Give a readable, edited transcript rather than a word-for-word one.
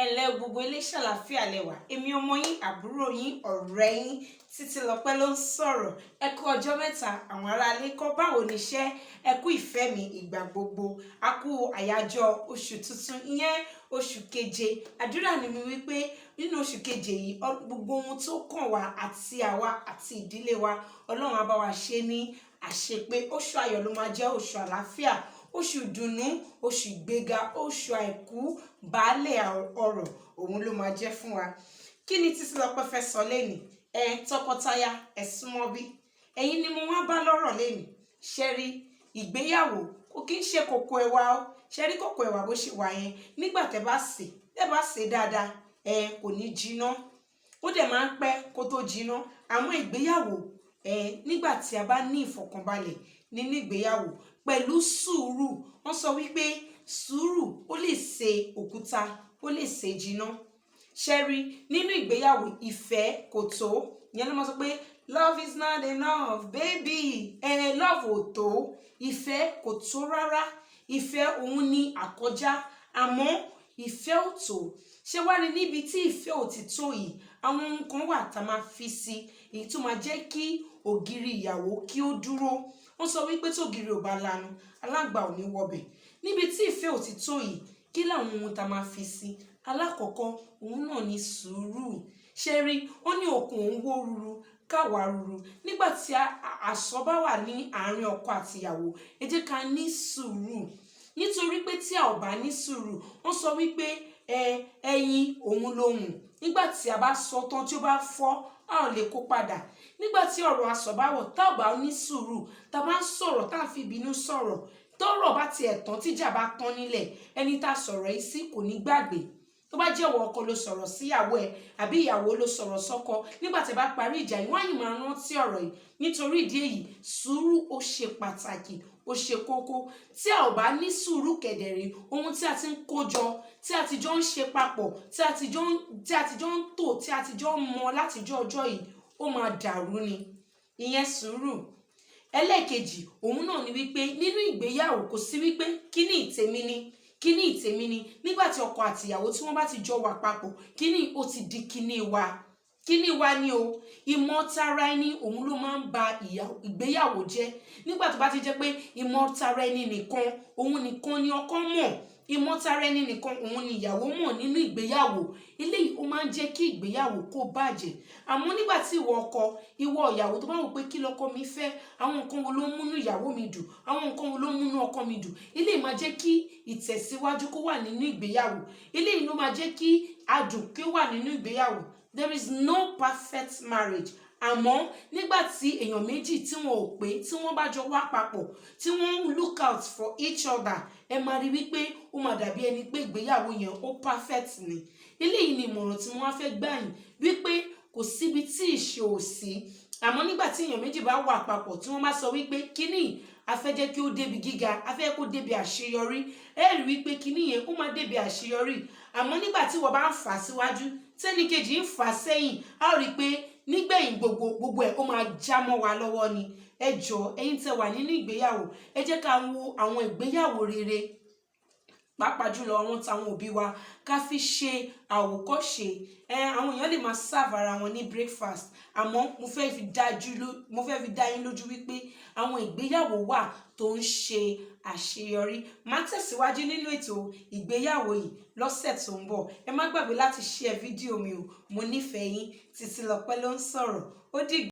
Ẹ̀lẹ́ gbogbo ilé ṣàlàáfíà lẹ́wà èmi ọmọ yín àbúrò yín ọ̀rẹ́ yín Titilope ló ń sọ̀rọ̀ ẹ kú ọjọ́ mẹ́ta àwọn aráalé kọ́ báwo níṣẹ́ ẹ kú ìfẹ́ mi ìgbà gbogbo a kú àyájọ́ oṣù tuntun ìyẹn oṣù keje àdúrà ni mi wípé nínú oṣù keje yìí gbogbo ohun tó kàn wá àti àwa àti ìdílé wa Ọlọ́run á bá wa ṣe ní àṣepé oṣù ayọ̀ ló máa jẹ́ oṣù àlàáfíà oṣù ìdùnnú oṣù ìgbéga oṣù àìkú baálẹ̀ ọrọ̀ òun ló máa jẹ́ fún wa. Kí ni Titilope fẹ́ sọ lẹ́nìí tọkọtaya ẹ súnmọ́ bí ẹ̀yin ni mo wá bá lọ́rọ̀ lẹ́nìí ṣẹ́rí ìgbéyàwó kò kí ń ṣe kòkó ẹ̀wà o ṣẹ́rí kòkó ẹ̀wà bó ṣe wà yẹn nígbà tẹ́ bá sè dáadáa kò ní jiná ó dẹ̀ máa ń pẹ́ kó tó jiná àmọ́ ìgbéyàwó nígbà tí a bá ní ìfọ̀kànbalẹ̀ nínú ìgbéyàwó pẹ̀lú sùúrù wọ́n sọ wípé sùúrù ó lè ṣe òkúta ó lè ṣe jiná ṣẹ́rí nínú ìgbéyàwó ìfẹ́ kò tó ìyẹn ló máa sọ pé love is not enough baby love ò tó ìfẹ́ kò tó rárá ìfẹ́ òun ni àkọjá àmọ́ ìfẹ́ ò tó ṣé wá rí níbi tí ìfẹ́ ò ti tó yìí àwọn ohun kan wà tá a máa fi sí èyí tó máa jẹ́ kí ògiri ìyàwó kí ó dúró wọ́n sọ wípé tógiri ò bá lanu aláǹgbá ò ní wọbẹ̀ níbi tí ìfẹ́ ò ti tó yìí kí làwọn ohun tá a máa fi sí alákọ̀ọ́kọ́ òun náà ní sùúrù ṣe rí ó ní okùn òun wó ruru káwa ruru nígbà tí àsọ bá wà ní àárín ọkọ àti ìyàwó ẹ jẹ́ ká ní sùúrù nítorí pé tí a ò bá ní sùúrù wọ́n sọ wípé ẹyin òun lohùn nígbà tí a bá sọ tán tí ó bá fọ́ a ò lè kó padà nígbà tí ọ̀rọ̀ àsọ bá wọ̀ tá ò bá ní sùúrù tá a bá ń sọ̀rọ̀ tá a fi ìbínú sọ̀rọ̀ tọ́rọ̀ bá tiẹ̀ tán tíjà bá tán nílẹ̀ ẹni tá a sọ̀rọ̀ yìí sí kò ní gbàgbé tó bá jẹ́ ìwọ ọkọ ló sọ̀rọ̀ síyàwó ẹ̀ àbí ìyàwó ló sọ̀rọ̀ sọ́kọ nígbà tí ẹ bá parí ìjà yìí wọ́n á yìí máa rántí ọ̀rọ̀ yìí nítorí ìdí èyí sùúrù ó ṣe pàtàkì ó ṣe kókó tí a ò bá ní sùúrù kẹ̀dẹ̀rẹ̀ ohun tí a ti ń kó jọ tí a ti jọ ń ṣe papọ̀ tí a ti jọ ń tò tí a ti jọ ń mọ látijọ́ ọjọ́ yìí ó máa dàrú ni ìyẹn sùúrù. Ẹlẹ́ẹ̀kejì òun náà ni wípé nínú ìgbéyàwó kò sí wípé kíní ìtèmi ni kíní ìtèmi ni nígbà tí ọkọ àti ìyàwó tí wọ́n bá ti jọ wà papọ̀ kíní ó ti di kíní wa ni o ìmọ̀tara ẹni òun ló máa ń ba ìgbéyàwó jẹ́ nígbà tó bá ti jẹ́ pé ìmọ̀tara ẹni nìkan òun nìkan ni ọkọ mọ̀ ìmọ̀tara ẹni nìkan òun ni ìyàwó mọ̀ nínú ìgbéyàwó eléyìí ó máa ń jẹ́ kí ìgbéyàwó kó bàjẹ́ àmọ́ nígbà tí ìwọ ọkọ ìwọ ìyàwó tó bá wò pé kí lọkọ mi fẹ́ àwọn nǹkan wo ló ń múnú ìyàwó mi dùn àwọn nǹkan wo ló ń múnú ọkọ mi dùn eléyìí máa jẹ́ kí ìtẹ̀síwájú kó wà nínú ìgbéyàwó eléyìí ló máa jẹ́ kí adùn kí ó wà nínú ìgbéyàwó. There is no perfect marriage àmọ́ nígbà tí èèyàn méjì tí wọn ò pé tí wọ́n bá jọ wá papọ̀ tí wọ́n ń look out for each other ẹ máa rí wípé ó máa dàbí ẹni pé ìgbéyàwó yẹn ó perfect ni eléyìí ni ìmọ̀ràn tí wọ́n á fẹ́ gbà yín wípé kò síbi tí ìṣe ò sí àmọ́ nígbà tí èèyàn méjì bá wà papọ̀ tí wọ́n bá sọ wípé kíní a fẹ́ jẹ́ kí ó débi gíga a fẹ́ kó débi àṣeyọrí ẹ rí wípé kíní yẹn ó máa débi àṣeyọrí àmọ́ nígbà tí wọ́n bá ń fà síwájú tẹ́nìkejì ń fà sẹ́yìn a ó rí pé nígbẹ̀yìn gbogbo ẹ̀ ó máa já mọ́ wa lọ́wọ́ ni ẹ jọ̀ọ́ ẹ̀yin tẹ́ wà nínú ìgbéyàwó ẹ jẹ́ ká wo àwọn ìgbéyàwó rere pàápàá jùlọ àwọn táwọn òbí wa ká fi ṣe àwòkọ́ṣe àwọn èèyàn lè máa serve ara wọn ní breakfast àmọ́ mo fẹ́ fi dá yín lójú wípé àwọn ìgbéyàwó wà tó ń ṣe àṣeyọrí máa tẹ̀síwájú nínú ètò ìgbéyàwó yìí lọ́sẹ̀ tó ń bọ̀ ẹ má gbàgbé láti share fídíò mi o mo nífẹ̀ẹ́ yín Titilope ló ń sọ̀rọ̀ ó dìgbà.